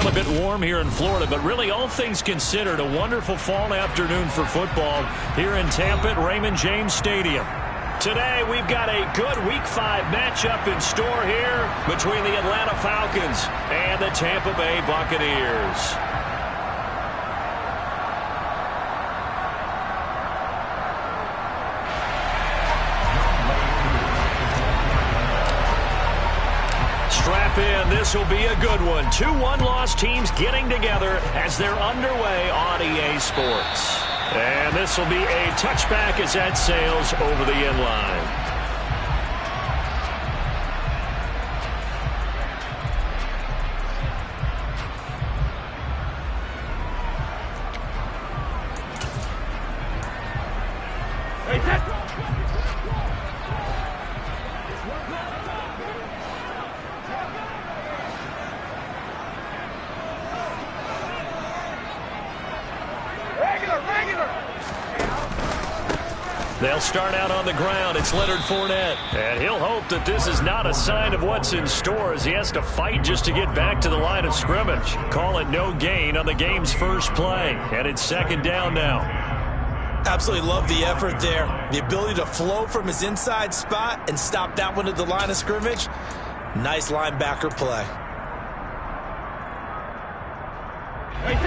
a bit warm here in Florida, but really all things considered, a wonderful fall afternoon for football here in Tampa at Raymond James Stadium. Today we've got a good Week 5 matchup in store here between the Atlanta Falcons and the Tampa Bay Buccaneers. Strap in. This will be a good one. 2 one-loss teams getting together as they're underway on EA Sports. And this will be a touchback as that sails over the end line. They'll start out on the ground. It's Leonard Fournette. And he'll hope that this is not a sign of what's in store as he has to fight just to get back to the line of scrimmage. Call it no gain on the game's first play. And it's 2nd down now. Absolutely love the effort there. The ability to flow from his inside spot and stop that one at the line of scrimmage. Nice linebacker play.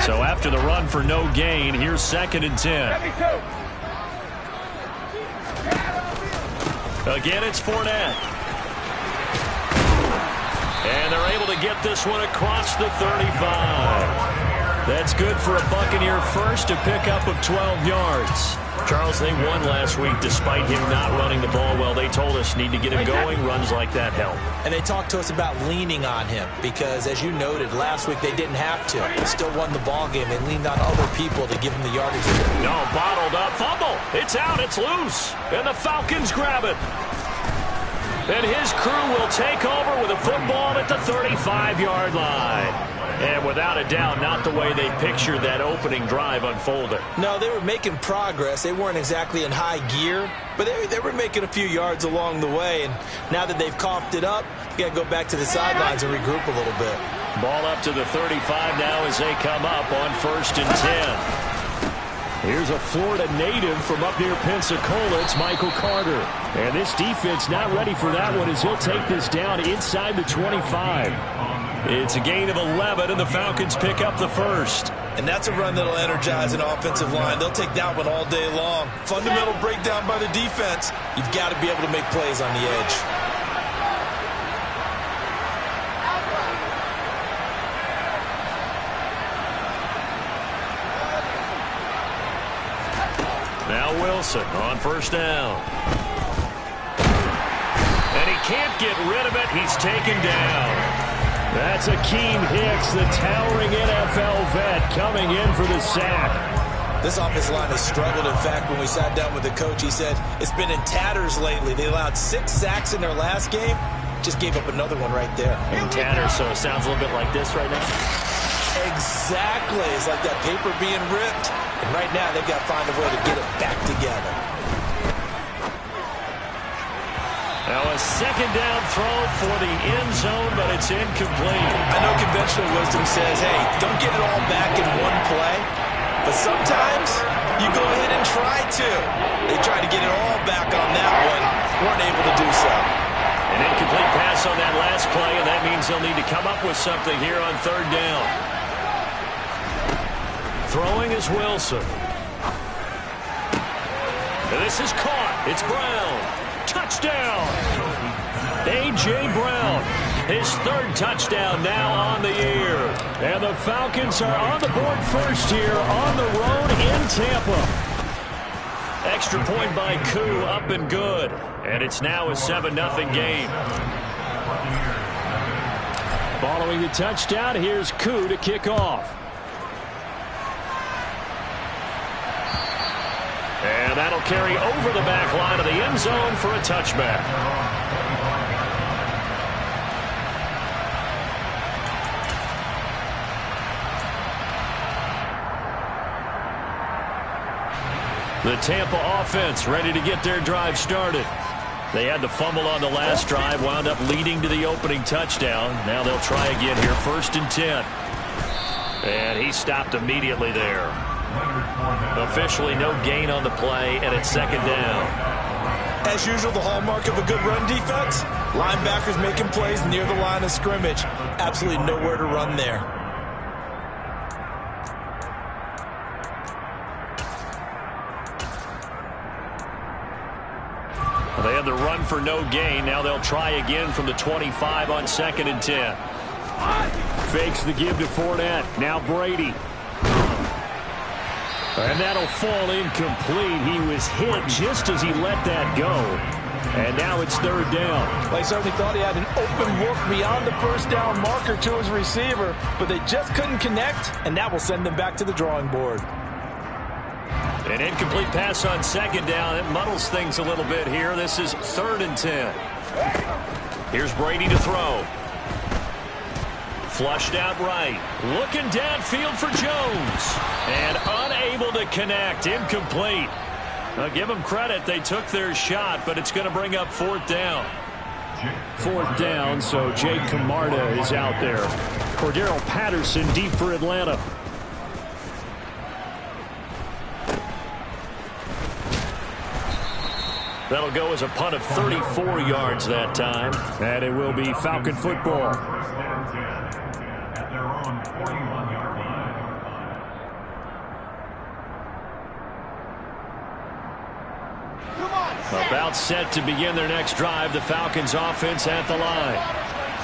So after the run for no gain, here's 2nd and 10. Again, it's Fournette. And they're able to get this one across the 35. That's good for a Buccaneer first, a pickup of 12 yards. Charles, they won last week despite him not running the ball well. They told us need to get him going. Runs like that help. And they talked to us about leaning on him because, as you noted, last week they didn't have to. They still won the ball game. They leaned on other people to give him the yardage. No, bottled up. Fumble. It's out. It's loose. And the Falcons grab it. And his crew will take over with a football at the 35-yard line. And without a doubt, not the way they pictured that opening drive unfolding. No, they were making progress. They weren't exactly in high gear, but they were making a few yards along the way. And now that they've coughed it up, you got to go back to the sidelines and regroup a little bit. Ball up to the 35 now as they come up on 1st and 10. Here's a Florida native from up near Pensacola. It's Michael Carter. And this defense not ready for that one as he'll take this down inside the 25. It's a gain of 11, and the Falcons pick up the first. And that's a run that'll energize an offensive line. They'll take that one all day long. Fundamental breakdown by the defense. You've got to be able to make plays on the edge. Now Wilson on 1st down. And he can't get rid of it. He's taken down. That's Akeem Hicks, the towering NFL vet, coming in for the sack. This offensive line has struggled. In fact, when we sat down with the coach, he said it's been in tatters lately. They allowed 6 sacks in their last game. Just gave up another one right there. In tatters, so it sounds a little bit like this right now. Exactly. It's like that paper being ripped. And right now, they've got to find a way to get it back together. Now a 2nd down throw for the end zone, but it's incomplete. I know conventional wisdom says, hey, don't get it all back in one play. But sometimes you go ahead and try to. They tried to get it all back on that one. Weren't able to do so. An incomplete pass on that last play, and that means they'll need to come up with something here on 3rd down. Throwing is Wilson. And this is caught. It's Brown. Touchdown! A.J. Brown, his 3rd touchdown now on the year. And the Falcons are on the board first here on the road in Tampa. Extra point by Koo, up and good. And it's now a 7-0 game. Following the touchdown, here's Koo to kick off. And that'll carry over the back line of the end zone for a touchback. The Tampa offense ready to get their drive started. They had the fumble on the last drive, wound up leading to the opening touchdown. Now they'll try again here, 1st and 10. And he stopped immediately there. Officially no gain on the play, and it's second down. As usual, the hallmark of a good run defense, linebackers making plays near the line of scrimmage. Absolutely nowhere to run there. They had the run for no gain. Now they'll try again from the 25 on 2nd and 10. Fakes the give to Fournette. Now Brady. And that'll fall incomplete. He was hit just as he let that go. And now it's 3rd down. They certainly thought he had an open look beyond the first down marker to his receiver, but they just couldn't connect, and that will send them back to the drawing board. An incomplete pass on 2nd down. It muddles things a little bit here. This is 3rd and 10. Here's Brady to throw. Flushed out right. Looking downfield for Jones. And unable to connect. Incomplete. Now give them credit. They took their shot, but it's going to bring up 4th down. 4th down, so Jake Camarda is out there. Cordero Patterson deep for Atlanta. That'll go as a punt of 34 yards that time. And it will be Falcon football. About set to begin their next drive. The Falcons offense at the line.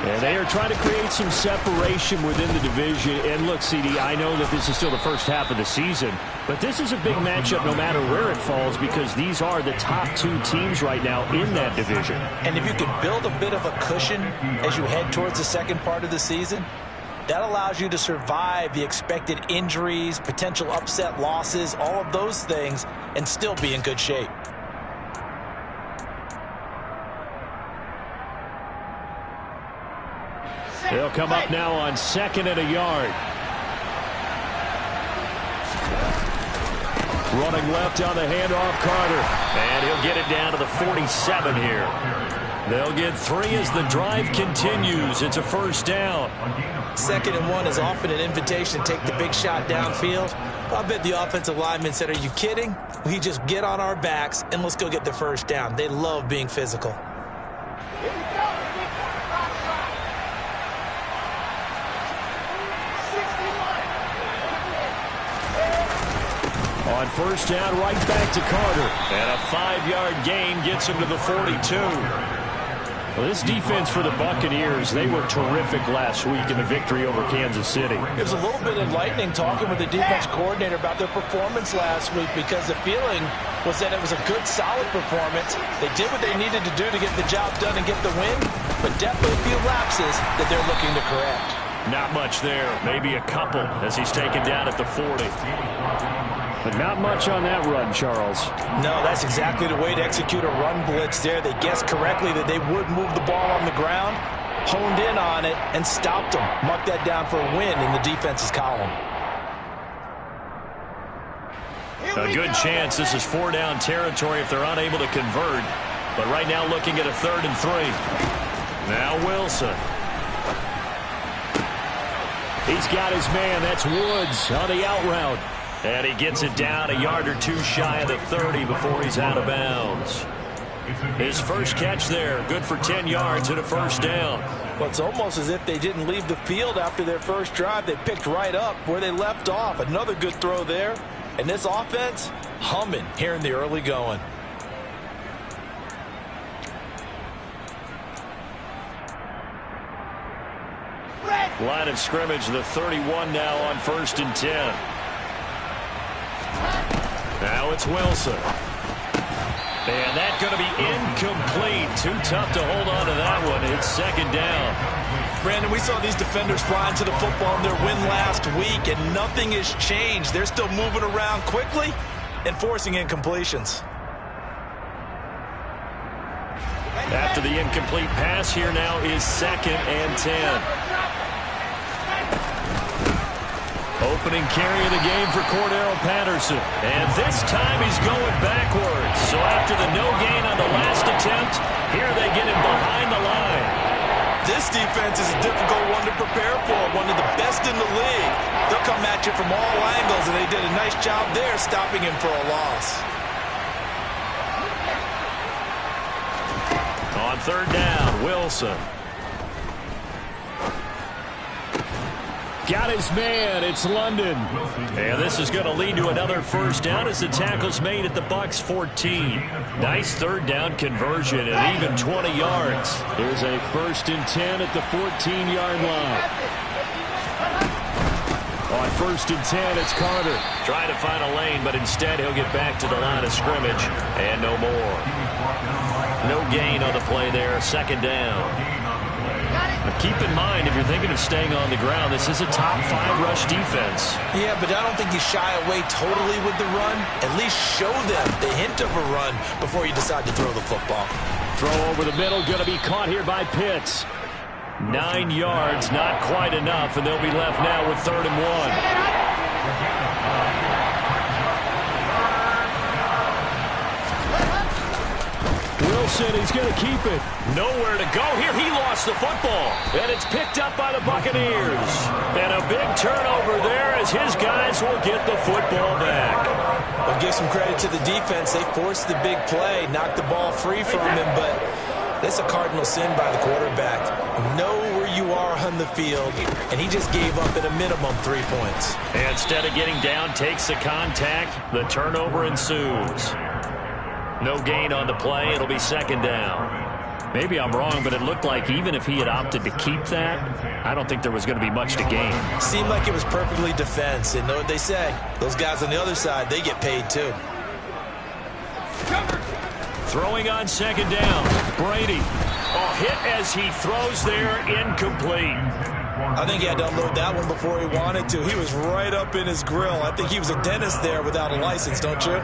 And they are trying to create some separation within the division. And look, CD, I know that this is still the first half of the season, but this is a big matchup no matter where it falls because these are the top 2 teams right now in that division. And if you can build a bit of a cushion as you head towards the second part of the season, that allows you to survive the expected injuries, potential upset losses, all of those things, and still be in good shape. They'll come up now on 2nd and a yard. Running left on the handoff, Carter. And he'll get it down to the 47 here. They'll get 3 as the drive continues. It's a 1st down. 2nd and 1 is often an invitation to take the big shot downfield. I bet the offensive lineman said, "Are you kidding? We just get on our backs and let's go get the 1st down." They love being physical. On 1st down, right back to Carter. And a 5-yard gain gets him to the 42. Well, this defense for the Buccaneers, they were terrific last week in the victory over Kansas City. It was a little bit enlightening talking with the defense coordinator about their performance last week because the feeling was that it was a good, solid performance. They did what they needed to do to get the job done and get the win, but definitely a few lapses that they're looking to correct. Not much there, maybe a couple as he's taken down at the 40. But not much on that run, Charles. No, that's exactly the way to execute a run blitz there. They guessed correctly that they would move the ball on the ground, honed in on it, and stopped them. Marked that down for a win in the defense's column. A good chance this is 4-down territory if they're unable to convert. But right now looking at a 3rd and 3. Now Wilson. He's got his man. That's Woods on the out route. And he gets it down a yard or 2 shy of the 30 before he's out of bounds. His first catch there, good for 10 yards and a 1st down. Well, it's almost as if they didn't leave the field after their first drive. They picked right up where they left off. Another good throw there. And this offense, humming here in the early going. Line of scrimmage, the 31 now on 1st and 10. Now it's Wilson. And that's going to be incomplete. Too tough to hold on to that one. It's 2nd down. Brandon, we saw these defenders flying to the football in their win last week, and nothing has changed. They're still moving around quickly and forcing incompletions. After the incomplete pass, here now is 2nd and 10. Opening carry of the game for Cordero Patterson. And this time he's going backwards. So after the no gain on the last attempt, here they get him behind the line. This defense is a difficult one to prepare for, one of the best in the league. They'll come at you from all angles, and they did a nice job there stopping him for a loss. On third down, Wilson. Got his man. It's London. And this is going to lead to another first down as the tackle's made at the Bucs 14. Nice third down conversion and even 20 yards. Here's a 1st and 10 at the 14-yard line. On 1st and 10, it's Carter. Trying to find a lane, but instead he'll get back to the line of scrimmage. And no more. No gain on the play there. 2nd down. But keep in mind, if you're thinking of staying on the ground, this is a top 5 rush defense. Yeah, but I don't think you shy away totally with the run. At least show them the hint of a run before you decide to throw the football. Throw over the middle, going to be caught here by Pitts. 9 yards, not quite enough, and they'll be left now with 3rd and 1. Wilson, he's going to keep it. Nowhere to go here. He lost the football. And it's picked up by the Buccaneers. And a big turnover there as his guys will get the football back. I'll give some credit to the defense. They forced the big play, knocked the ball free from him, but that's a cardinal sin by the quarterback. Know where you are on the field, and he just gave up at a minimum 3 points. And instead of getting down, takes the contact. The turnover ensues. No gain on the play. It'll be 2nd down. Maybe I'm wrong, but it looked like even if he had opted to keep that, I don't think there was going to be much to gain. Seemed like it was perfectly defense. And know what they say. Those guys on the other side, they get paid too. Throwing on 2nd down. Brady. Hit as he throws there, incomplete. I think he had to unload that one before he wanted to. He was right up in his grill. I think he was a dentist there without a license, don't you?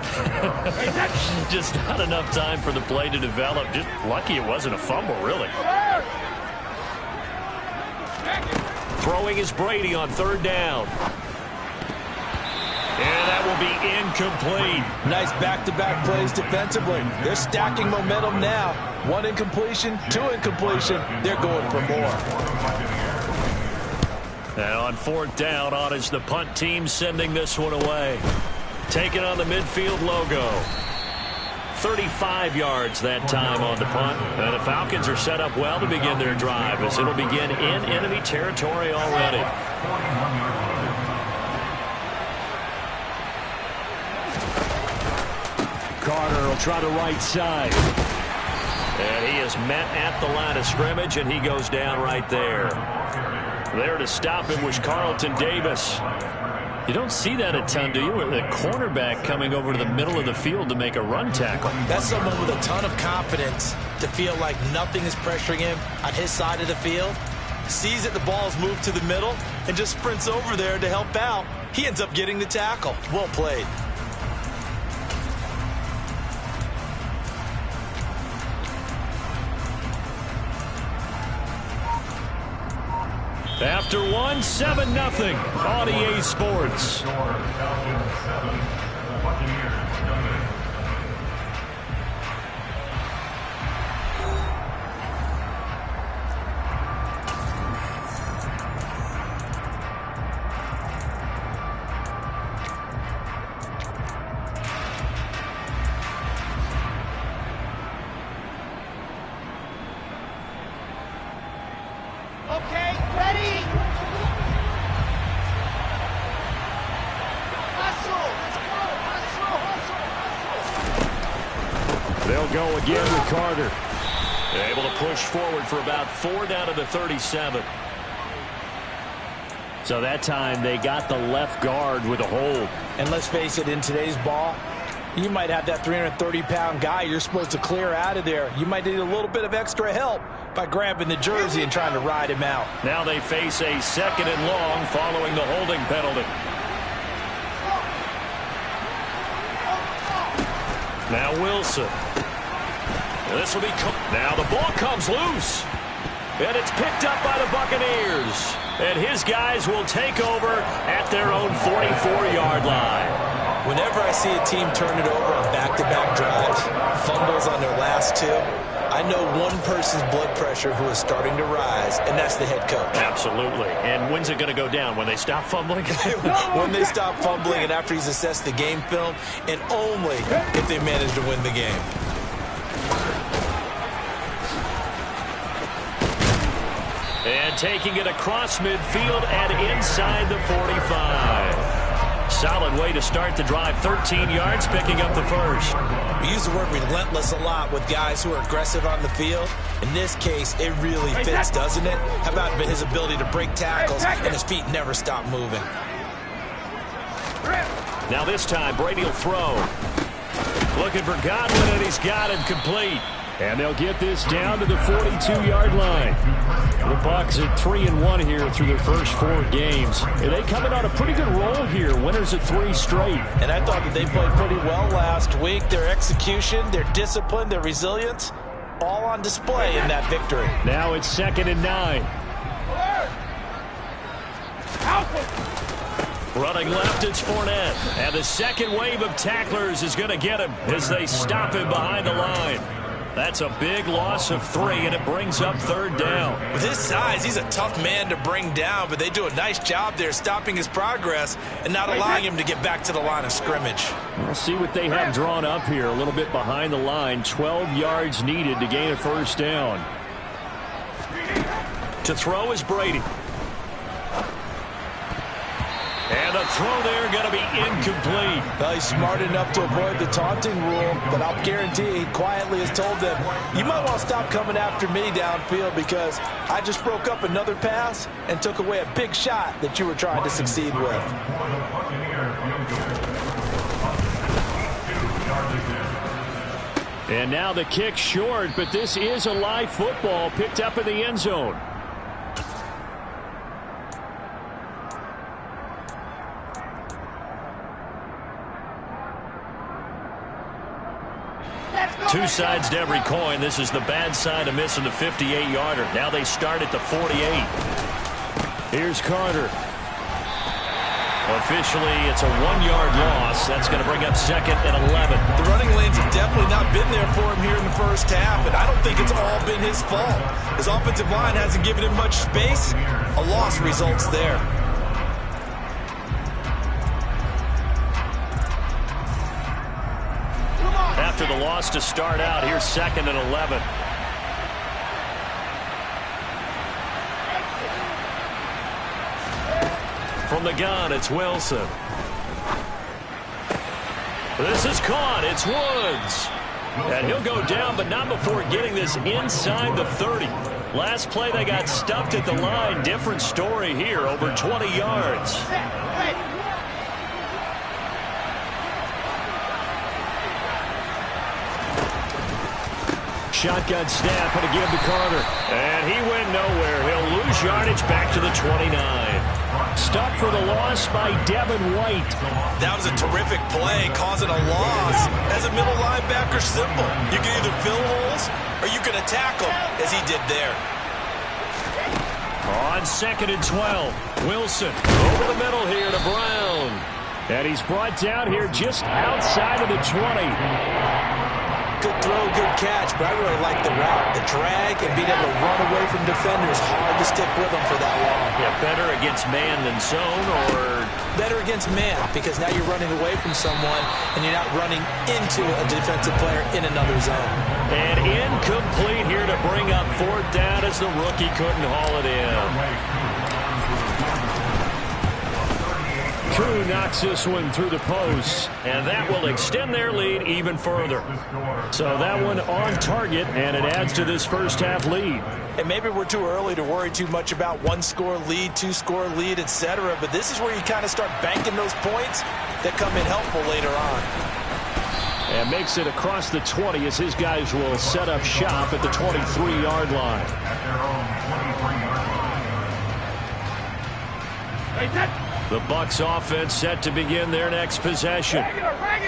Just not enough time for the play to develop. Just lucky it wasn't a fumble, really. Throwing is Brady on 3rd down. And that will be incomplete. Nice back-to-back plays defensively. They're stacking momentum now. 1 incompletion, 2 incompletion. They're going for more. And on 4th down, on is the punt team sending this one away. Taking on the midfield logo. 35 yards that time on the punt. And the Falcons are set up well to begin their drive as it'll begin in enemy territory already. Carter will try the right side. And he is met at the line of scrimmage, and he goes down right there. There to stop him was Carlton Davis. You don't see that a ton, do you? The cornerback coming over to the middle of the field to make a run tackle. That's someone with a ton of confidence to feel like nothing is pressuring him on his side of the field. Sees that the ball's moved to the middle and just sprints over there to help out. He ends up getting the tackle. Well played. After 7-0 on EA Sports. Okay, ready? Hustle! Let's go! They'll go again with Carter. Able to push forward for about 4 down to the 37. So that time they got the left guard with a hold. And let's face it, in today's ball, you might have that 330-pound guy you're supposed to clear out of there. You might need a little bit of extra help by grabbing the jersey and trying to ride him out. Now they face a 2nd and long following the holding penalty. Now Wilson. This will be now the ball comes loose. And it's picked up by the Buccaneers. And his guys will take over at their own 44-yard line. Whenever I see a team turn it over on back-to-back drives, fumbles on their last 2, I know one person's blood pressure who is starting to rise, and that's the head coach. Absolutely. And when's it going to go down? When they stop fumbling? When they stop fumbling and after he's assessed the game film, and only if they manage to win the game. And taking it across midfield and inside the 45. Solid way to start the drive. 13 yards, picking up the first. We use the word relentless a lot with guys who are aggressive on the field. In this case, it really fits, doesn't it? How about his ability to break tackles and his feet never stop moving? Now this time, Brady will throw. Looking for Godwin, and he's got it complete. And they'll get this down to the 42-yard line. The Bucs at 3-1 here through their first 4 games. And they coming on a pretty good roll here. Winners of 3 straight. And I thought that they played pretty well last week. Their execution, their discipline, their resilience, all on display in that victory. Now it's 2nd and 9. Running left, it's Fournette. And the second wave of tacklers is going to get him as they stop him behind the line. That's a big loss of 3, and it brings up 3rd down. With his size, he's a tough man to bring down, but they do a nice job there stopping his progress and not allowing him to get back to the line of scrimmage. We'll see what they have drawn up here. A little bit behind the line. 12 yards needed to gain a 1st down. To throw is Brady. And the throw there going to be incomplete. Well, he's smart enough to avoid the taunting rule, but I'll guarantee he quietly has told them, you might want to stop coming after me downfield because I just broke up another pass and took away a big shot that you were trying to succeed with. And now the kick short, but this is a live football picked up in the end zone. Two sides to every coin. This is the bad side of missing the 58-yarder. Now they start at the 48. Here's Carter. Officially, it's a 1-yard loss. That's going to bring up 2nd and 11. The running lanes have definitely not been there for him here in the first half, and I don't think it's all been his fault. His offensive line hasn't given him much space. A loss results there. After the loss to start out, here's 2nd and 11. From the gun, it's Wilson. This is caught. It's Woods. And he'll go down, but not before getting this inside the 30. Last play, they got stuffed at the line. Different story here, over 20 yards. Shotgun snap, going to give to Carter. And he went nowhere. He'll lose yardage back to the 29. Stopped for the loss by Devin White. That was a terrific play, causing a loss. As a middle linebacker, simple. You can either fill holes or you can attack them, as he did there. On 2nd and 12, Wilson over the middle here to Brown. And he's brought down here just outside of the 20. Good throw, good catch, but I really like the route. The drag and being able to run away from defenders, hard to stick with them for that long. Yeah, better against man than zone, or? Better against man, because now you're running away from someone and you're not running into a defensive player in another zone. And incomplete here to bring up 4th down as the rookie couldn't haul it in. Crew knocks this one through the post, and that will extend their lead even further. So that one on target, and it adds to this first half lead. And maybe we're too early to worry too much about 1-score lead, 2-score lead, etc. But this is where you kind of start banking those points that come in helpful later on. And makes it across the 20 as his guys will set up shop at the 23-yard line. The Bucs offense set to begin their next possession.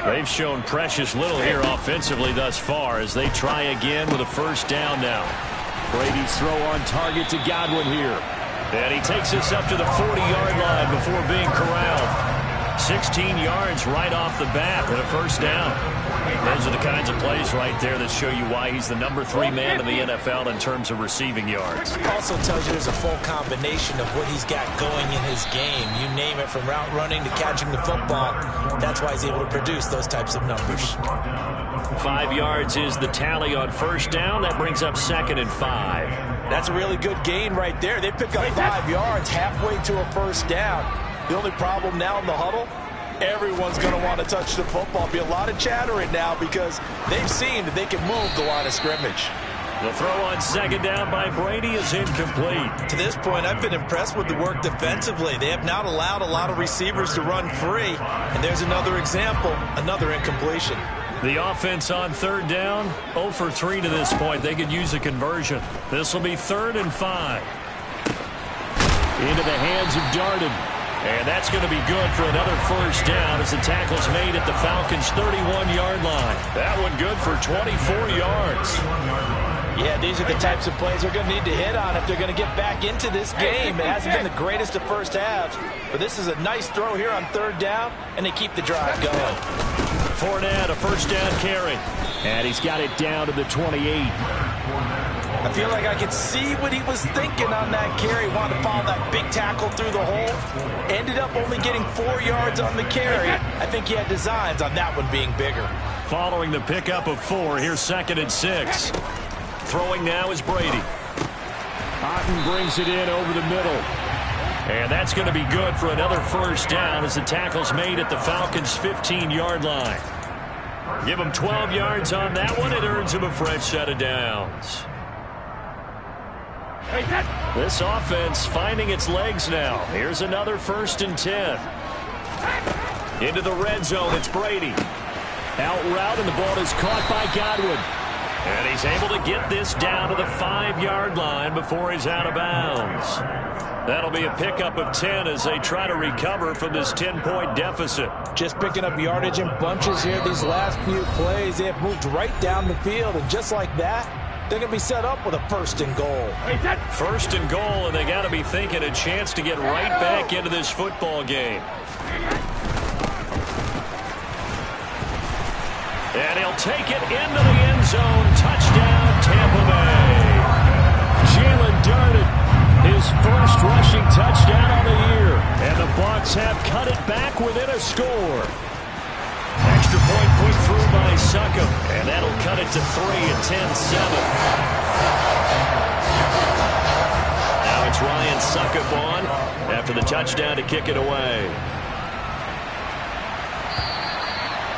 They've shown precious little here offensively thus far as they try again with a 1st down now. Brady's throw on target to Godwin here. And he takes us up to the 40-yard line before being corralled. 16 yards right off the bat and a first down. Those are the kinds of plays right there that show you why he's the number 3 man in the NFL in terms of receiving yards. Also tells you there's a full combination of what he's got going in his game. You name it, from route running to catching the football. That's why he's able to produce those types of numbers. 5 yards is the tally on first down. That brings up 2nd and 5. That's a really good gain right there. They pick up 5 yards halfway to a first down. The only problem now in the huddle, everyone's going to want to touch the football. Be a lot of chattering now because they've seen that they can move the line of scrimmage. The throw on 2nd down by Brady is incomplete. To this point, I've been impressed with the work defensively. They have not allowed a lot of receivers to run free. And there's another example, another incompletion. The offense on 3rd down, 0 for 3 to this point. They could use a conversion. This will be 3rd and 5. Into the hands of Darden. And that's going to be good for another first down as the tackle's made at the Falcons' 31-yard line. That one good for 24 yards. Yeah, these are the types of plays they're going to need to hit on if they're going to get back into this game. It hasn't been the greatest of first halves, but this is a nice throw here on 3rd down, and they keep the drive going. Fournette, a first down carry. And he's got it down to the 28. I feel like I could see what he was thinking on that carry. Wanted to follow that big tackle through the hole. Ended up only getting 4 yards on the carry. I think he had designs on that one being bigger. Following the pickup of 4, here's 2nd and 6. Throwing now is Brady. Otten brings it in over the middle. And that's going to be good for another first down as the tackle's made at the Falcons' 15-yard line. Give him 12 yards on that one. It earns him a fresh set of downs. This offense finding its legs now. Here's another 1st and 10. Into the red zone, it's Brady. Out route, and the ball is caught by Godwin. And he's able to get this down to the 5-yard line before he's out of bounds. That'll be a pickup of 10 as they try to recover from this 10-point deficit. Just picking up yardage in bunches here these last few plays. They have moved right down the field, and just like that, they're going to be set up with a 1st and goal. 1st and goal, and they got to be thinking a chance to get right back into this football game. And he'll take it into the end zone. Touchdown, Tampa Bay. Jalen Darden, his first rushing touchdown on the year. And the Bucs have cut it back within a score. Extra point put through by Succop, and that'll cut it to 3 at 10-7. Now it's Ryan Succop on after the touchdown to kick it away.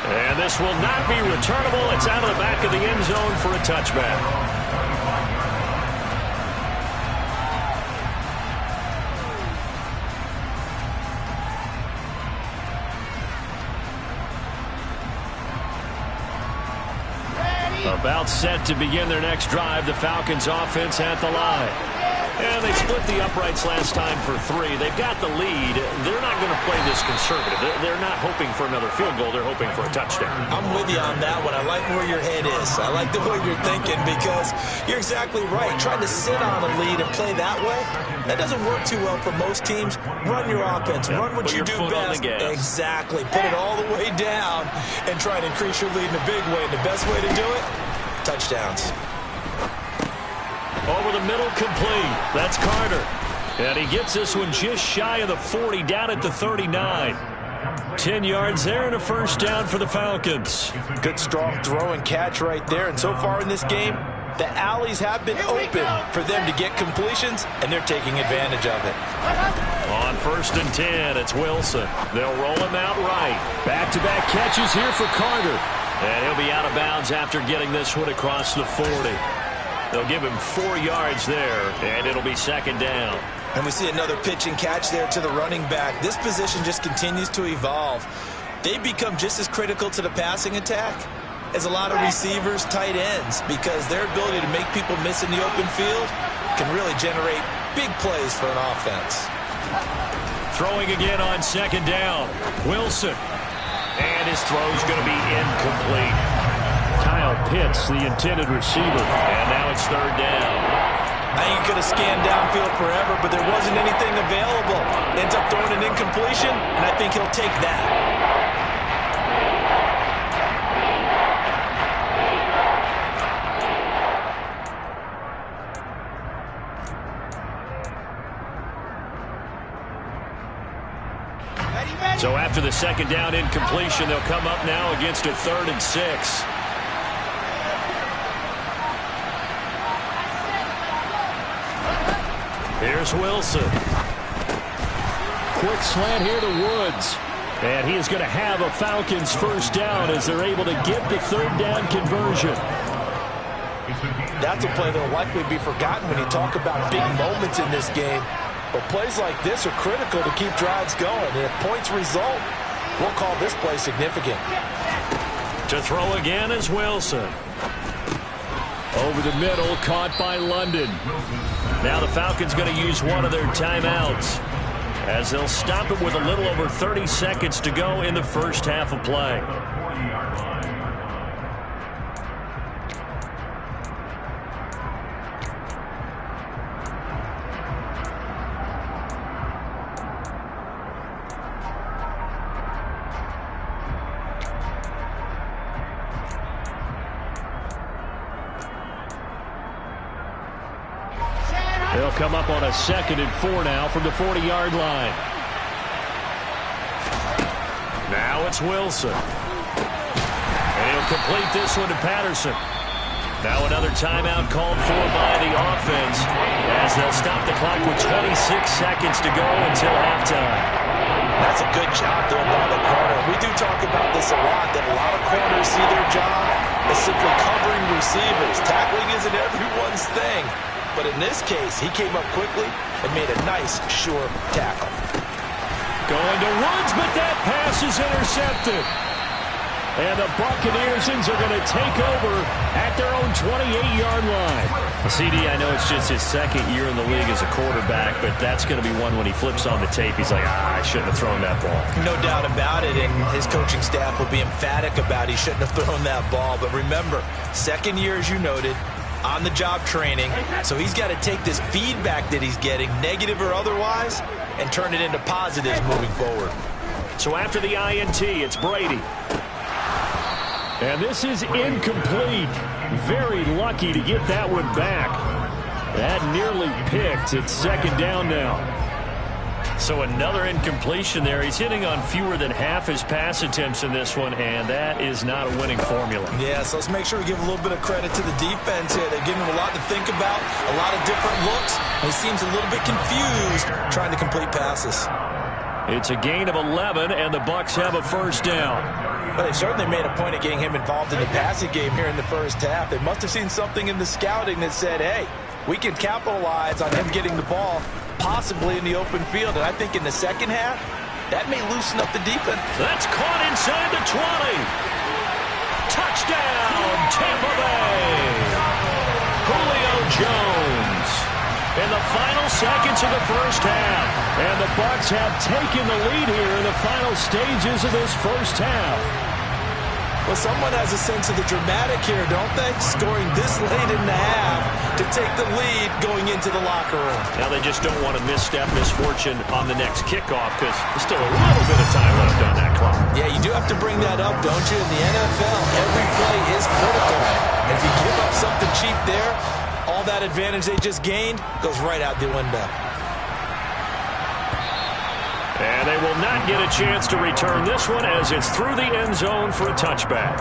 And this will not be returnable. It's out of the back of the end zone for a touchback. About set to begin their next drive, the Falcons offense at the line. And they split the uprights last time for 3. They've got the lead. They're not going to play this conservative. They're not hoping for another field goal. They're hoping for a touchdown. I'm with you on that one. I like where your head is. I like the way you're thinking because you're exactly right. Trying to sit on a lead and play that way, that doesn't work too well for most teams. Run your offense. Run what you do best. Exactly. Put it all the way down and try to increase your lead in a big way. And the best way to do it, touchdowns. Over the middle, complete. That's Carter. And he gets this one just shy of the 40, down at the 39. 10 yards there and a first down for the Falcons. Good strong throw and catch right there. And so far in this game, the alleys have been open for them to get completions, and they're taking advantage of it. On 1st and 10, it's Wilson. They'll roll him out right. Back-to-back catches here for Carter. And he'll be out of bounds after getting this one across the 40. They'll give him 4 yards there, and it'll be 2nd down. And we see another pitch and catch there to the running back. This position just continues to evolve. They become just as critical to the passing attack as a lot of receivers, tight ends, because their ability to make people miss in the open field can really generate big plays for an offense. Throwing again on 2nd down. Wilson. And his throw's going to be incomplete. Kyle Pitts, the intended receiver. And now it's 3rd down. I think he could have scanned downfield forever, but there wasn't anything available. Ends up throwing an incompletion, and I think he'll take that. So after the second down incompletion, they'll come up now against a 3rd and 6. Here's Wilson. Quick slant here to Woods. And he is going to have a Falcons first down as they're able to get the 3rd down conversion. That's a play that will likely be forgotten when you talk about big moments in this game. But plays like this are critical to keep drives going. And if points result, we'll call this play significant. To throw again is Wilson. Over the middle, caught by London. Now the Falcons going to use one of their timeouts as they'll stop it with a little over 30 seconds to go in the first half of play. They'll come up on a 2nd and 4 now from the 40-yard line. Now it's Wilson. And he'll complete this one to Patterson. Now another timeout called for by the offense as they'll stop the clock with 26 seconds to go until halftime. That's a good job done by the corner. We do talk about this a lot, that a lot of corners see their job as simply covering receivers. Tackling isn't everyone's thing. But in this case, he came up quickly and made a nice, sure tackle. Going to Woods, but that pass is intercepted. And the Buccaneers are going to take over at their own 28-yard line. CD, I know it's just his 2nd year in the league as a quarterback, but that's going to be one when he flips on the tape. He's like, I shouldn't have thrown that ball. No doubt about it, and his coaching staff will be emphatic about he shouldn't have thrown that ball. But remember, 2nd year, as you noted, on-the-job training, so he's got to take this feedback that he's getting, negative or otherwise, and turn it into positives moving forward. So after the INT, it's Brady. And this is incomplete. Very lucky to get that one back. That nearly picked. It's 2nd down now. So another incompletion there. He's hitting on fewer than half his pass attempts in this one, and that is not a winning formula. Yeah, so let's make sure we give a little bit of credit to the defense here. They're giving him a lot to think about, a lot of different looks. He seems a little bit confused trying to complete passes. It's a gain of 11, and the Bucs have a first down. But they certainly made a point of getting him involved in the passing game here in the first half. They must have seen something in the scouting that said, hey, we can capitalize on him getting the ball possibly in the open field. And I think in the second half, that may loosen up the defense. That's caught inside the 20. Touchdown, Tampa Bay. Julio Jones in the final seconds of the first half. And the Bucs have taken the lead here in the final stages of this first half. Well, someone has a sense of the dramatic here, don't they? Scoring this late in the half to take the lead going into the locker room. Now they just don't want to misstep misfortune on the next kickoff because there's still a little bit of time left on that clock. Yeah, you do have to bring that up, don't you? In the NFL, every play is critical. And if you give up something cheap there, all that advantage they just gained goes right out the window. And they will not get a chance to return this one as it's through the end zone for a touchback.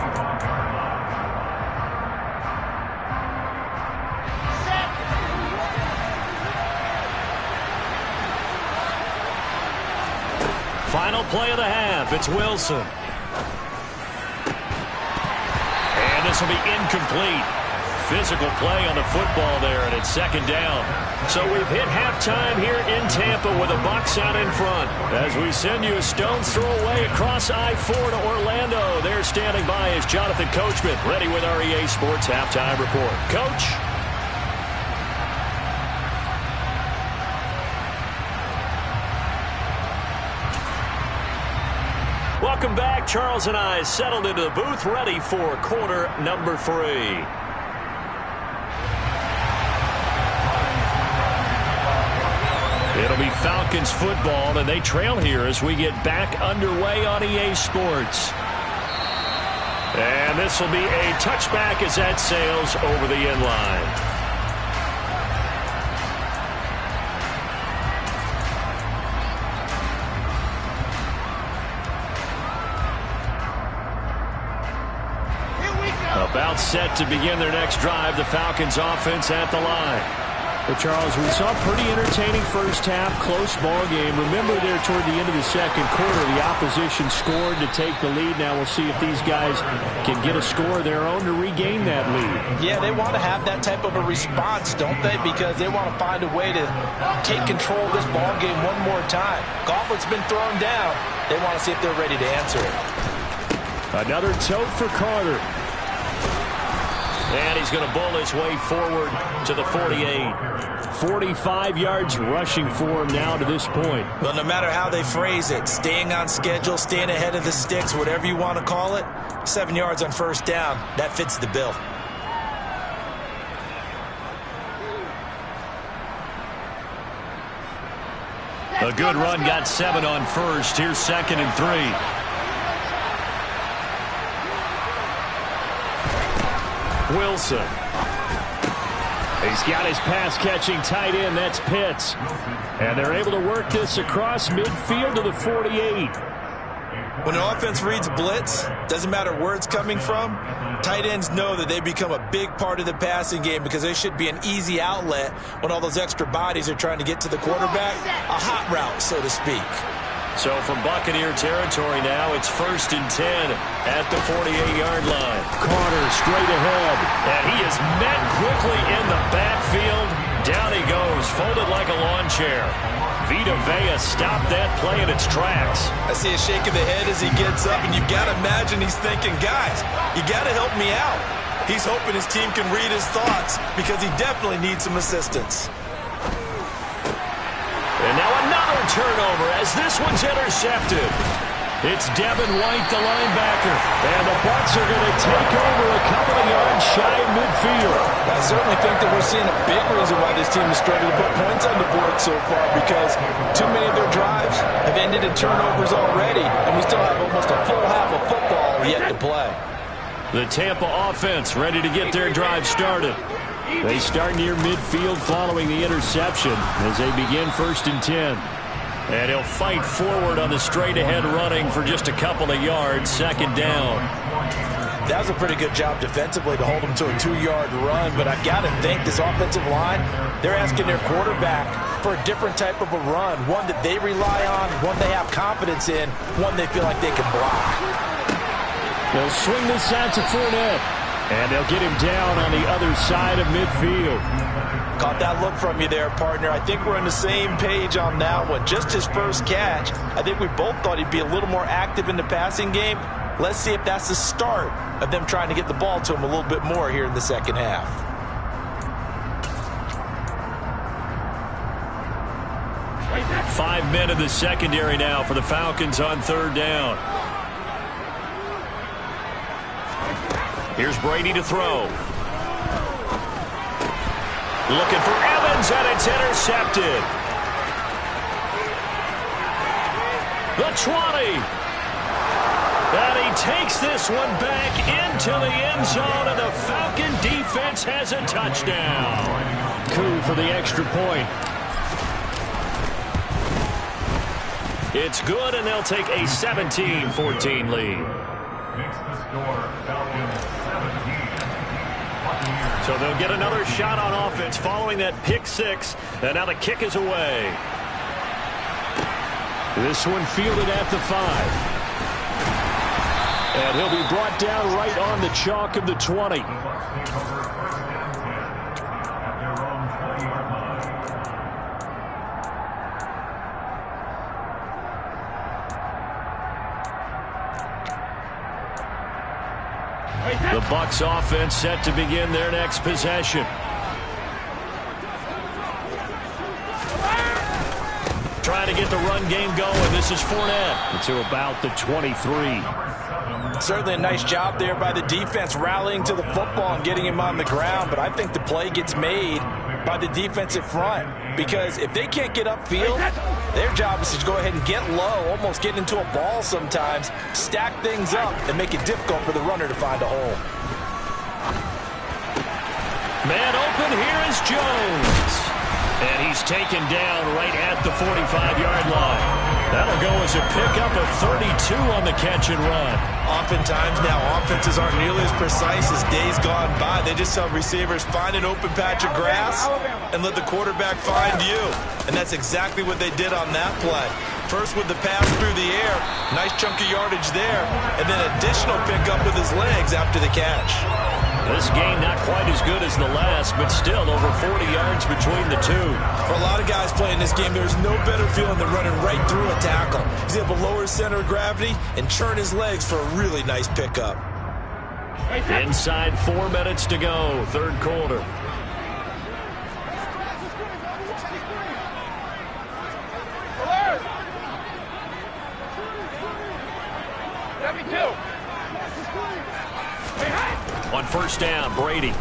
Final play of the half. It's Wilson. And this will be incomplete. Physical play on the football there, and it's 2nd down. So we've hit halftime here in Tampa with the Bucs out in front. As we send you a stone's throw away across I-4 to Orlando. There standing by is Jonathan Coachman, ready with our EA Sports Halftime Report. Coach. Welcome back. Charles and I settled into the booth, ready for quarter number 3. It'll be Falcons football, and they trail here as we get back underway on EA Sports. And this will be a touchback as that sails over the end line. About set to begin their next drive, the Falcons offense at the line. Well, Charles, we saw a pretty entertaining first half, close ball game. Remember there toward the end of the second quarter, the opposition scored to take the lead. Now we'll see if these guys can get a score of their own to regain that lead. Yeah, they want to have that type of a response, don't they? Because they want to find a way to take control of this ball game one more time. Gauntlet's been thrown down. They want to see if they're ready to answer it. Another tote for Carter. And he's going to bowl his way forward to the 48. 45 yards rushing for him now to this point. Well, no matter how they phrase it, staying on schedule, staying ahead of the sticks, whatever you want to call it, 7 yards on first down, that fits the bill. A good run, got 7 on first. Here's 2nd and 3. Wilson. He's got his pass-catching tight end. That's Pitts. And they're able to work this across midfield to the 48. When an offense reads blitz, doesn't matter where it's coming from, tight ends know that they become a big part of the passing game because they should be an easy outlet when all those extra bodies are trying to get to the quarterback. A hot route, so to speak. So from Buccaneer territory now, it's 1st and 10 at the 48-yard line. Carter straight ahead. And he is met quickly in the backfield. Down he goes, folded like a lawn chair. Vita Vea stopped that play in its tracks. I see a shake of the head as he gets up, and you've got to imagine he's thinking, guys, you got to help me out. He's hoping his team can read his thoughts because he definitely needs some assistance. And now another turnover as this one's intercepted. It's Devin White, the linebacker. And the Bucs are going to take over a couple of yards shy of midfield. I certainly think that we're seeing a big reason why this team is struggling to put points on the board so far, because too many of their drives have ended in turnovers already, and we still have almost a full half of football yet to play. The Tampa offense ready to get their drive started. They start near midfield following the interception as they begin 1st and 10. And he'll fight forward on the straight-ahead running for just a couple of yards, 2nd down. That was a pretty good job defensively to hold them to a 2-yard run, but I've got to think this offensive line, they're asking their quarterback for a different type of a run, one that they rely on, one they have confidence in, one they feel like they can block. They'll swing this out to Fournette. And they'll get him down on the other side of midfield. Caught that look from you there, partner. I think we're on the same page on that one. Just his first catch. I think we both thought he'd be a little more active in the passing game. Let's see if that's the start of them trying to get the ball to him a little bit more here in the second half. Five men in the secondary now for the Falcons on 3rd down. Here's Brady to throw. Looking for Evans, and it's intercepted. The 20. And he takes this one back into the end zone, and the Falcon defense has a touchdown. Coup for the extra point. It's good, and they'll take a 17-14 lead. So they'll get another shot on offense following that pick 6. And now the kick is away. This one fielded at the 5. And he'll be brought down right on the chalk of the 20. The Bucs offense set to begin their next possession. Trying to get the run game going. This is Fournette to about the 23. Certainly a nice job there by the defense rallying to the football and getting him on the ground, but I think the play gets made by the defensive front, because if they can't get upfield, their job is to go ahead and get low, almost get into a ball sometimes, stack things up, and make it difficult for the runner to find a hole. Man open, here is Jones. And he's taken down right at the 45-yard line. That'll go as a pickup of 32 on the catch and run. Oftentimes now, offenses aren't nearly as precise as days gone by. They just have receivers find an open patch of grass and let the quarterback find you. And that's exactly what they did on that play. First with the pass through the air, nice chunk of yardage there, and then additional pickup with his legs after the catch. This game not quite as good as the last, but still over 40 yards between the two. For a lot of guys playing this game, there's no better feeling than running right through a tackle. He's able to lower his center of gravity and churn his legs for a really nice pickup. Inside 4 minutes to go, third quarter. On first down, Brady.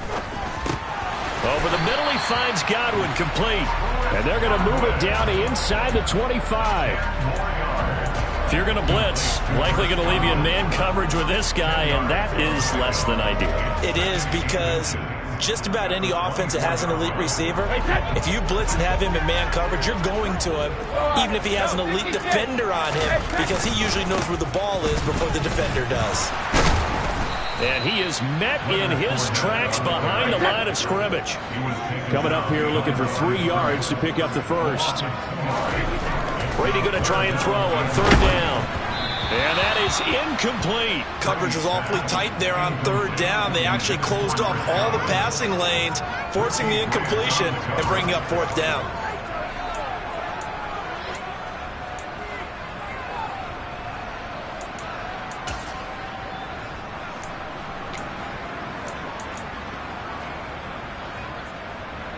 Over the middle, he finds Godwin, complete. And they're going to move it down to inside the 25. If you're going to blitz, likely going to leave you in man coverage with this guy, and that is less than ideal. It is, because just about any offense that has an elite receiver, if you blitz and have him in man coverage, you're going to him, even if he has an elite defender on him, because he usually knows where the ball is before the defender does. And he is met in his tracks behind the line of scrimmage. Coming up here looking for 3 yards to pick up the first. Brady going to try and throw on third down. And that is incomplete. Coverage was awfully tight there on third down. They actually closed off all the passing lanes, forcing the incompletion and bringing up fourth down.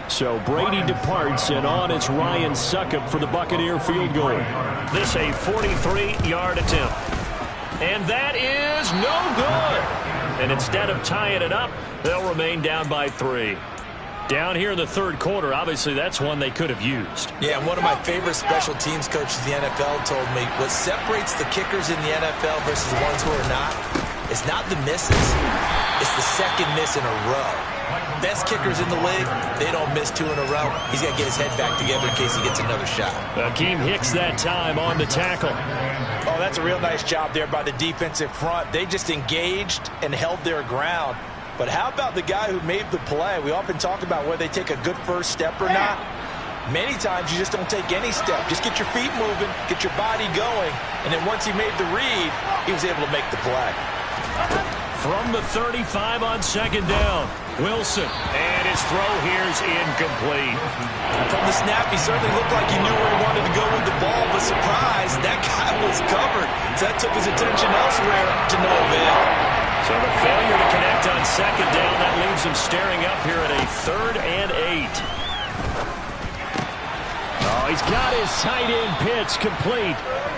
So Brady departs, and on it's Ryan Succop for the Buccaneer field goal. This a 43-yard attempt. And that is no good. And instead of tying it up, they'll remain down by 3. Down here in the third quarter, obviously that's one they could have used. Yeah, and one of my favorite special teams coaches in the NFL told me what separates the kickers in the NFL versus the ones who are not, it's not the misses, it's the second miss in a row. Best kickers in the league, they don't miss 2 in a row. He's got to get his head back together in case he gets another shot. Akeem Hicks that time on the tackle. Oh, that's a real nice job there by the defensive front. They just engaged and held their ground. But how about the guy who made the play? We often talk about whether they take a good first step or not. Many times you just don't take any step. Just get your feet moving, get your body going, and then once he made the read, he was able to make the play. From the 35 on second down, Wilson. And his throw here's incomplete. From the snap, he certainly looked like he knew where he wanted to go with the ball, but surprise, that guy was covered. So that took his attention elsewhere to no avail. So the failure to connect on second down, that leaves him staring up here at a 3rd and 8. Oh, he's got his tight end pitch complete.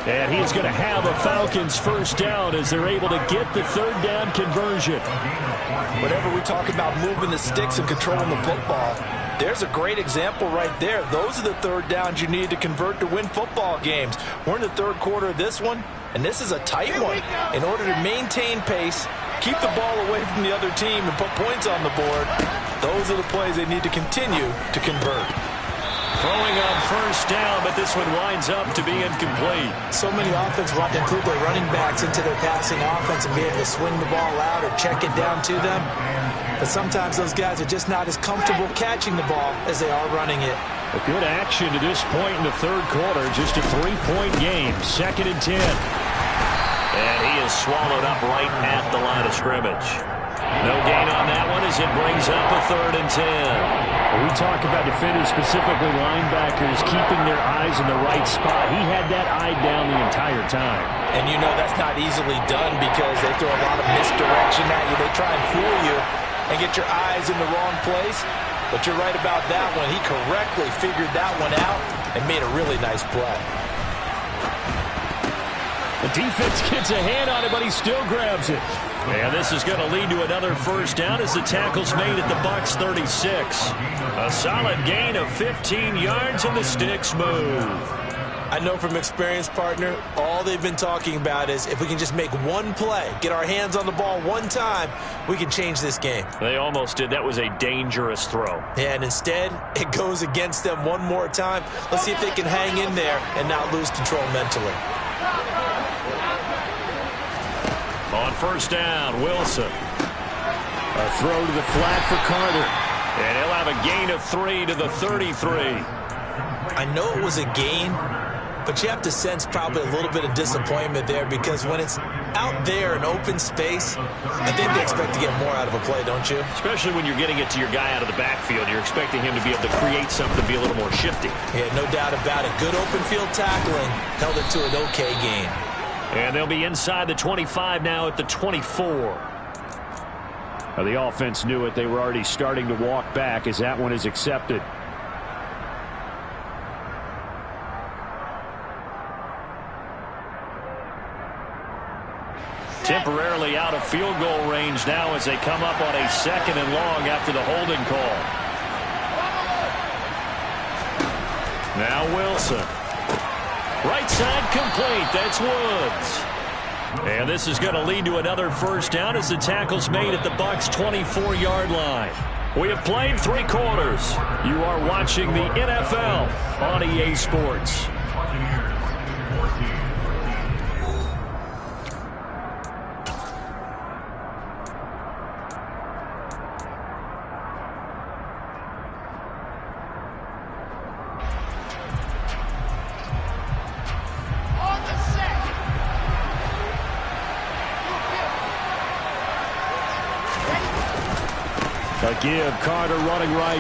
And he's going to have a Falcons first down as they're able to get the third down conversion. Whenever we talk about moving the sticks and controlling the football, there's a great example right there. Those are the third downs you need to convert to win football games. We're in the third quarter of this one, and this is a tight one. In order to maintain pace, keep the ball away from the other team, and put points on the board, those are the plays they need to continue to convert. Throwing on first down, but this one winds up to be incomplete. So many offenses want to include their running backs into their passing offense and be able to swing the ball out or check it down to them. But sometimes those guys are just not as comfortable catching the ball as they are running it. A good action to this point in the third quarter. Just a 3-point game. 2nd and 10. And he is swallowed up right at the line of scrimmage. No gain on that one as it brings up a 3rd and 10. We talk about defenders, specifically linebackers, keeping their eyes in the right spot. He had that eye down the entire time. And you know that's not easily done because they throw a lot of misdirection at you. They try and fool you and get your eyes in the wrong place. But you're right about that one. He correctly figured that one out and made a really nice play. The defense gets a hand on it, but he still grabs it. And this is going to lead to another first down as the tackle's made at the Bucs 36. A solid gain of 15 yards and the sticks move. I know from experience, partner, all they've been talking about is if we can just make one play, get our hands on the ball one time, we can change this game. They almost did. That was a dangerous throw. Yeah, and instead, it goes against them one more time. Let's see if they can hang in there and not lose control mentally. On first down, Wilson. A throw to the flat for Carter. And he'll have a gain of 3 to the 33. I know it was a gain, but you have to sense probably a little bit of disappointment there because when it's out there in open space, I think they expect to get more out of a play, don't you? Especially when you're getting it to your guy out of the backfield. You're expecting him to be able to create something, be a little more shifty. Yeah, no doubt about it. Good open field tackling held it to an okay gain. And they'll be inside the 25 now at the 24. Now, the offense knew it. They were already starting to walk back as that one is accepted. Temporarily out of field goal range now as they come up on a 2nd and long after the holding call. Now Wilson. Right side complete. That's Woods. And this is going to lead to another first down as the tackle's made at the Bucs 24-yard line. We have played 3 quarters. You are watching the NFL on EA Sports. A give, Carter running right.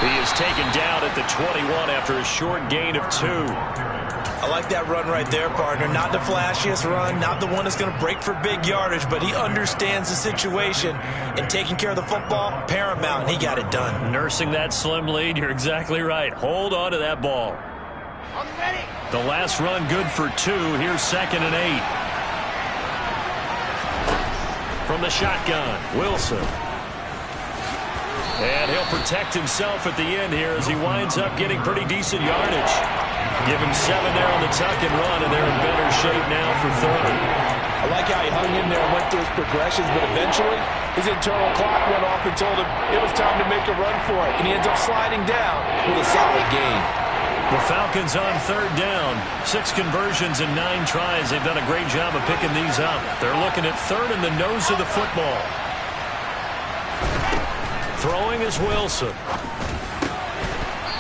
He is taken down at the 21 after a short gain of 2. I like that run right there, partner. Not the flashiest run, not the one that's going to break for big yardage, but he understands the situation, and taking care of the football, paramount, and he got it done. Nursing that slim lead, you're exactly right. Hold on to that ball. I'm ready. The last run good for 2. Here's 2nd and 8. From the shotgun, Wilson. And he'll protect himself at the end here as he winds up getting pretty decent yardage. Give him 7 there on the tuck and run, and they're in better shape now for 3rd. I like how he hung in there and went through his progressions, but eventually his internal clock went off and told him it was time to make a run for it, and he ends up sliding down with a solid gain. The Falcons on 3rd down. 6 conversions and 9 tries. They've done a great job of picking these up. They're looking at 3rd and the nose of the football. Throwing is Wilson.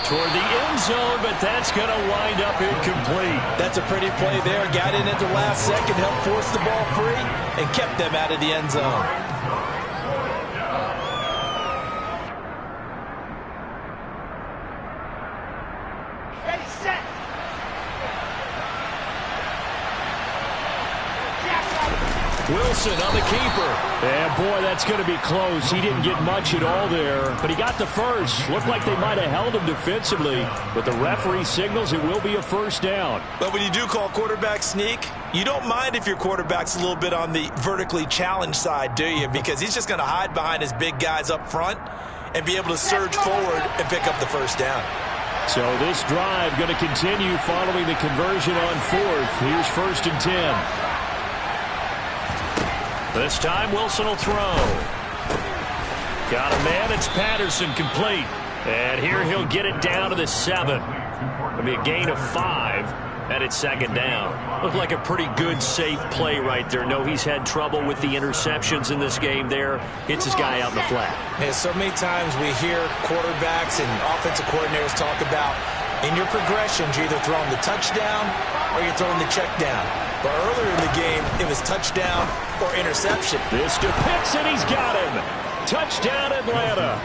Toward the end zone, but that's going to wind up incomplete. That's a pretty play there. Got in at the last second, helped force the ball free, and kept them out of the end zone. Ready, set. Wilson on the keeper. And boy, that's going to be close. He didn't get much at all there, but he got the first. Looked like they might have held him defensively, but the referee signals it will be a first down. But when you do call quarterback sneak, you don't mind if your quarterback's a little bit on the vertically challenged side, do you? Because he's just going to hide behind his big guys up front and be able to surge forward and pick up the first down. So this drive going to continue following the conversion on 4th. Here's 1st and 10. This time Wilson will throw. Got a man. It's Patterson complete. And here he'll get it down to the 7. It'll be a gain of 5. And it's 2nd down. Looked like a pretty good, safe play right there. No, he's had trouble with the interceptions in this game there. Hits his guy out in the flat. Yeah, so many times we hear quarterbacks and offensive coordinators talk about in your progressions, you're either throwing the touchdown or you're throwing the check down. But earlier in the game, it was touchdown or interception. This to Pitts, and he's got him. Touchdown, Atlanta.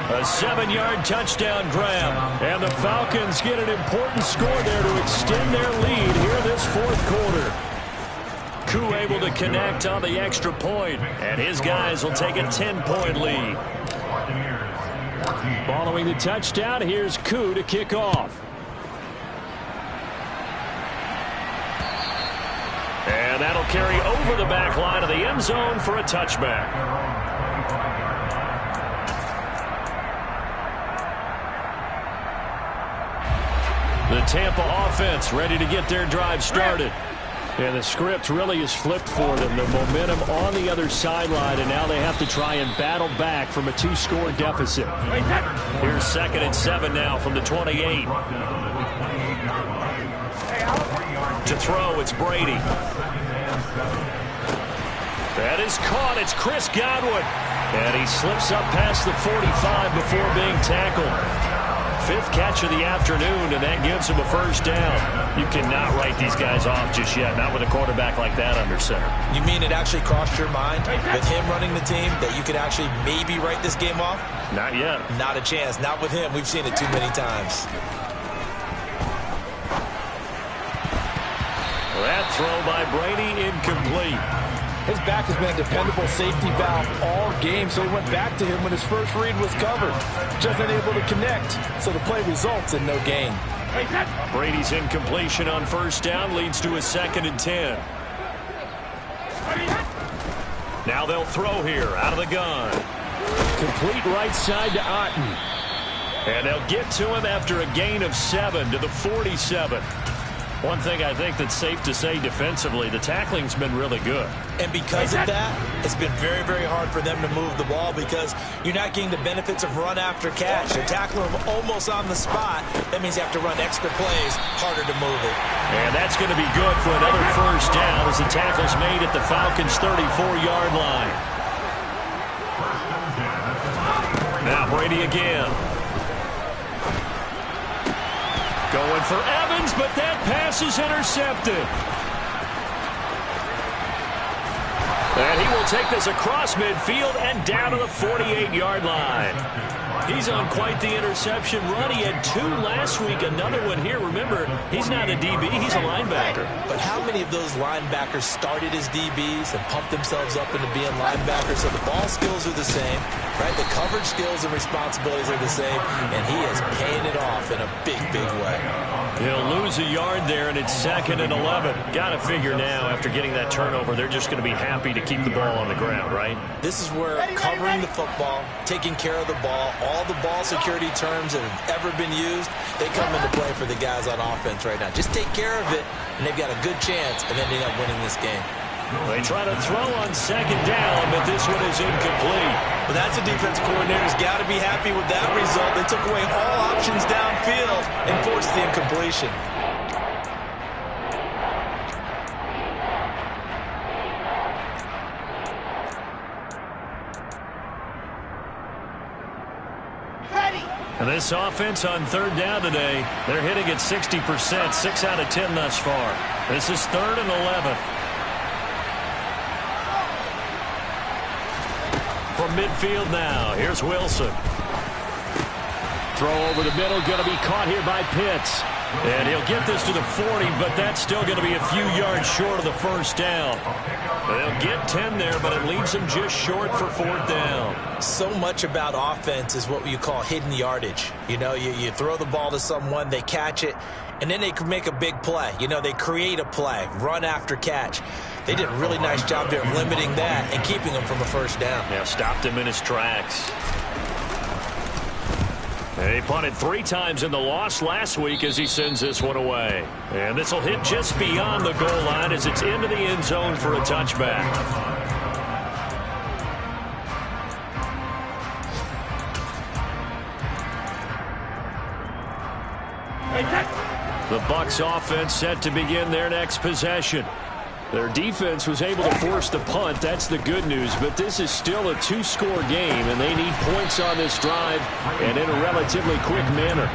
A 7-yard touchdown grab. And the Falcons get an important score there to extend their lead here this 4th quarter. Koo able to connect on the extra point, and his guys will take a 10-point lead. Following the touchdown, here's Koo to kick off. And that'll carry over the back line of the end zone for a touchback. The Tampa offense ready to get their drive started. And the script really is flipped for them. The momentum on the other sideline, and now they have to try and battle back from a 2-score deficit. Here's 2nd and 7 now from the 28. To throw, it's Brady. That is caught. It's Chris Godwin. And he slips up past the 45 before being tackled. 5th catch of the afternoon, and that gives him a first down. You cannot write these guys off just yet, not with a quarterback like that under center. You mean it actually crossed your mind with him running the team that you could actually maybe write this game off? Not yet. Not a chance. Not with him. We've seen it too many times. That throw by Brady incomplete. His back has been a dependable safety valve all game, so he went back to him when his first read was covered. Just unable to connect, so the play results in no gain. Brady's incompletion on first down leads to a 2nd and 10. Now they'll throw here out of the gun. Complete right side to Otten. And they'll get to him after a gain of 7 to the 47. One thing I think that's safe to say defensively, the tackling's been really good. And because of that, it's been very, very hard for them to move the ball because you're not getting the benefits of run after catch. They're tackling them almost on the spot. That means you have to run extra plays, harder to move it. And that's going to be good for another first down as the tackle's made at the Falcons' 34-yard line. Now Brady again. Going for Evans, but that pass is intercepted. And he will take this across midfield and down to the 48-yard line. He's on quite the interception run. He had 2 last week, another one here. Remember, he's not a DB, he's a linebacker. But how many of those linebackers started as DBs and pumped themselves up into being linebackers? So the ball skills are the same, right? The coverage skills and responsibilities are the same, and he is paying it off in a big, big way. He'll lose a yard there, and it's 2nd and 11. Got to figure now, after getting that turnover, they're just going to be happy to keep the ball on the ground, right? This is where covering the football, taking care of the ball, all the ball security terms that have ever been used, they come into play for the guys on offense right now. Just take care of it, and they've got a good chance of ending up winning this game. They try to throw on 2nd down, but this one is incomplete. Well, that's a defense coordinator's got to be happy with that result. They took away all options downfield and forced the incompletion. And this offense on 3rd down today, they're hitting at 60%, 6 out of 10 thus far. This is 3rd and 11. From midfield now, here's Wilson. Throw over the middle, going to be caught here by Pitts. And he'll get this to the 40, but that's still going to be a few yards short of the first down. They'll get 10 there, but it leaves them just short for 4th down. So much about offense is what you call hidden yardage. You know, you throw the ball to someone, they catch it, and then they can make a big play. You know, they create a play, run after catch. They did a really nice job there of limiting that and keeping him from a first down. Yeah, stopped him in his tracks. He punted 3 times in the loss last week as he sends this one away. And this will hit just beyond the goal line as it's into the end zone for a touchback. The Bucs offense set to begin their next possession. Their defense was able to force the punt. That's the good news. But this is still a 2-score game, and they need points on this drive and in a relatively quick manner.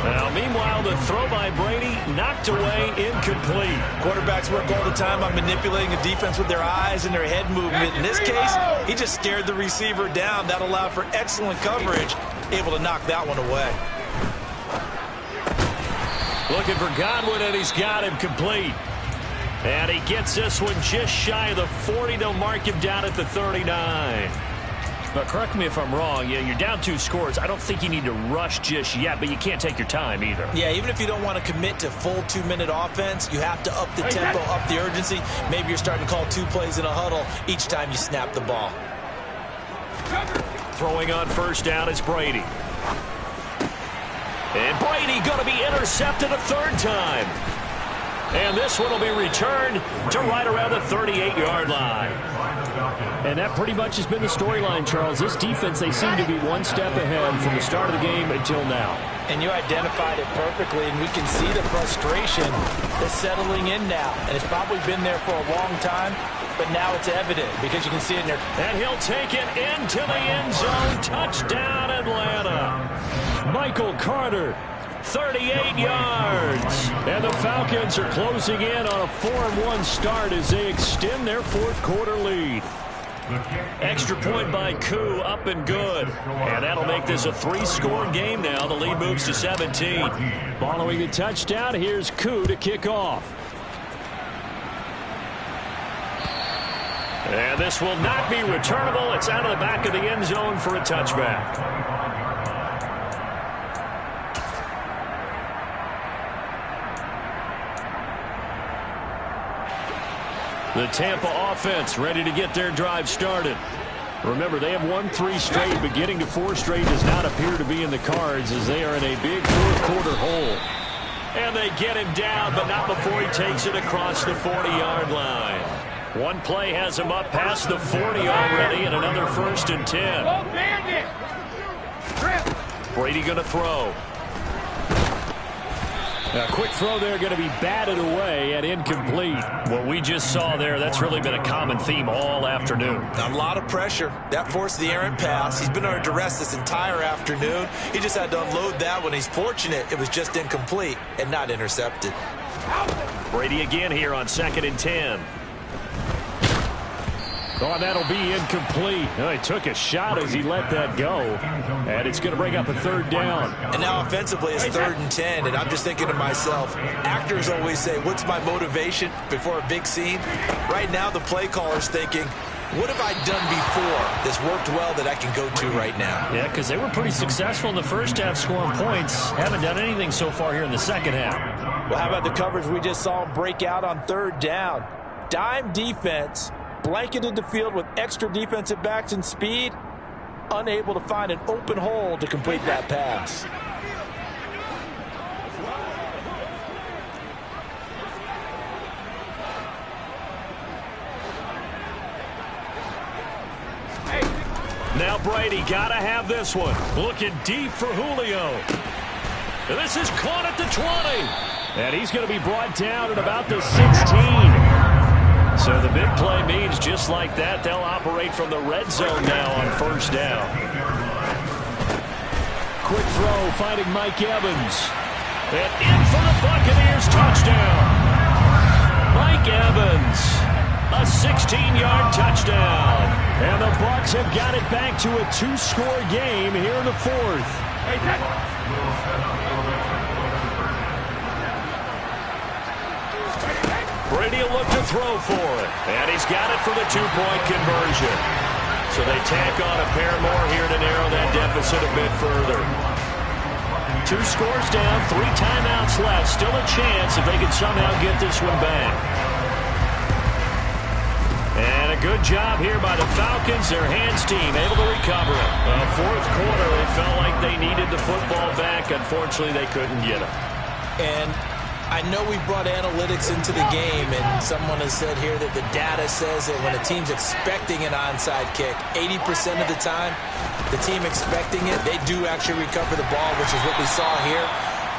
Now, meanwhile, the throw by Brady knocked away, incomplete. Quarterbacks work all the time on manipulating a defense with their eyes and their head movement. In this case, he just stared the receiver down. That allowed for excellent coverage, able to knock that one away. Looking for Godwin, and he's got him complete. And he gets this one just shy of the 40. They'll mark him down at the 39. But correct me if I'm wrong, you're down 2 scores. I don't think you need to rush just yet, but you can't take your time either. Yeah, even if you don't want to commit to full 2-minute offense, you have to up the tempo, up the urgency. Maybe you're starting to call 2 plays in a huddle each time you snap the ball. Throwing on first down is Brady. And Brady going to be intercepted a 3rd time. And this one will be returned to right around the 38-yard line. And that pretty much has been the storyline, Charles. This defense, they seem to be one step ahead from the start of the game until now. And you identified it perfectly, and we can see the frustration that's settling in now. And it's probably been there for a long time, but now it's evident because you can see it in there. And he'll take it into the end zone. Touchdown, Atlanta. Michael Carter, 38 yards. And the Falcons are closing in on a 4-1 start as they extend their 4th quarter lead. Extra point by Koo, up and good. And that'll make this a 3-score game now. The lead moves to 17. Following the touchdown, here's Koo to kick off. And this will not be returnable. It's out of the back of the end zone for a touchback. The Tampa offense ready to get their drive started. Remember, they have won 3 straight, but getting to 4 straight does not appear to be in the cards as they are in a big 4th quarter hole. And they get him down, but not before he takes it across the 40-yard line. One play has him up past the 40 already, and another 1st and 10. Brady going to throw. A quick throw there, going to be batted away and incomplete. What we just saw there, that's really been a common theme all afternoon. A lot of pressure. That forced the errant pass. He's been under duress this entire afternoon. He just had to unload that one. He's fortunate it was just incomplete and not intercepted. Brady again here on 2nd and 10. Oh, that'll be incomplete. Oh, he took a shot as he let that go. And it's going to bring up a 3rd down. And now offensively it's 3rd and 10. And I'm just thinking to myself, actors always say, what's my motivation before a big scene? Right now the play caller's thinking, what have I done before that's worked well that I can go to right now? Yeah, because they were pretty successful in the first half scoring points. Haven't done anything so far here in the second half. Well, how about the coverage we just saw him break out on 3rd down? Dime defense. Blanketed the field with extra defensive backs and speed, unable to find an open hole to complete that pass. Now Brady got to have this one. Looking deep for Julio. And this is caught at the 20. And he's going to be brought down at about the 16. So the big play means just like that, they'll operate from the red zone now on 1st down. Quick throw, finding Mike Evans. And in for the Buccaneers touchdown. Mike Evans, a 16-yard touchdown. And the Bucs have got it back to a 2-score game here in the 4th. Brady will look to throw for it. And he's got it for the 2-point conversion. So they tack on a pair more here to narrow that deficit a bit further. 2 scores down, 3 timeouts left. Still a chance if they can somehow get this one back. And a good job here by the Falcons. Their hands team able to recover it. Well, 4th quarter, they felt like they needed the football back. Unfortunately, they couldn't get it. And I know we brought analytics into the game, and someone has said here that the data says that when a team's expecting an onside kick, 80% of the time, the team expecting it, they do actually recover the ball, which is what we saw here.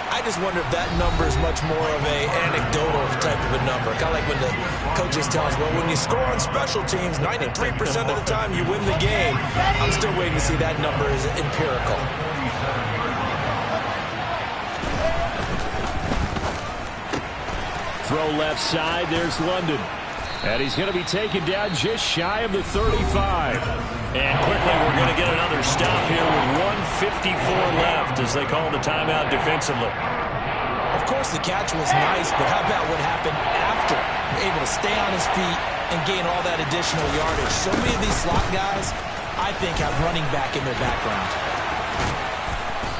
I just wonder if that number is much more of an anecdotal type of a number. Kind of like when the coaches tell us, well, when you score on special teams, 93% of the time you win the game. I'm still waiting to see that number is empirical. Throw left side, there's London. And he's going to be taken down just shy of the 35. And quickly we're going to get another stop here with 1:54 left as they call the timeout defensively. Of course the catch was nice, but how about what happened after? Able to stay on his feet and gain all that additional yardage. So many of these slot guys, I think, have running back in their background.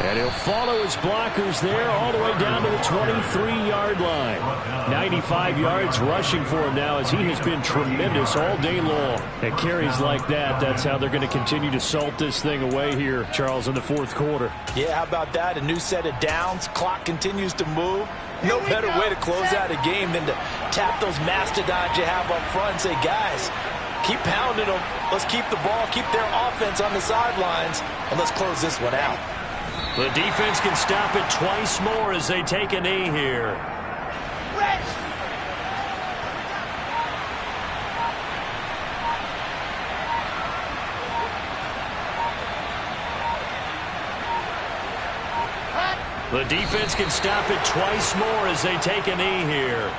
And he'll follow his blockers there all the way down to the 23-yard line. 95 yards rushing for him now as he has been tremendous all day long. And carries like that, that's how they're going to continue to salt this thing away here, Charles, in the fourth quarter. Yeah, how about that? A new set of downs. Clock continues to move. No better way to close out a game than to tap those mastodons you have up front and say, guys, keep pounding them. Let's keep the ball, keep their offense on the sidelines, and let's close this one out. The defense can stop it twice more as they take a knee here. The defense can stop it twice more as they take a knee here.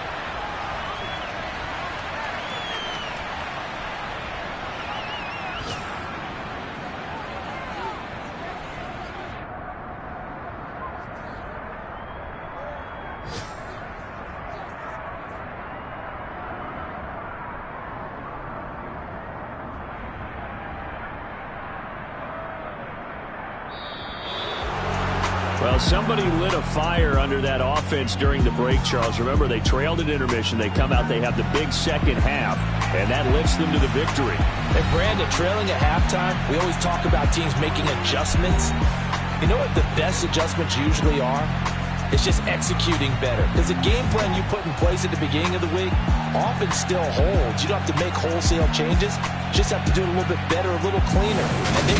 Well, somebody lit a fire under that offense during the break, Charles. Remember, they trailed at intermission. They come out, they have the big second half, and that lifts them to the victory. And Brandon, trailing at halftime, we always talk about teams making adjustments. You know what the best adjustments usually are? It's just executing better. Because the game plan you put in place at the beginning of the week often still holds. You don't have to make wholesale changes. You just have to do it a little bit better, a little cleaner. And they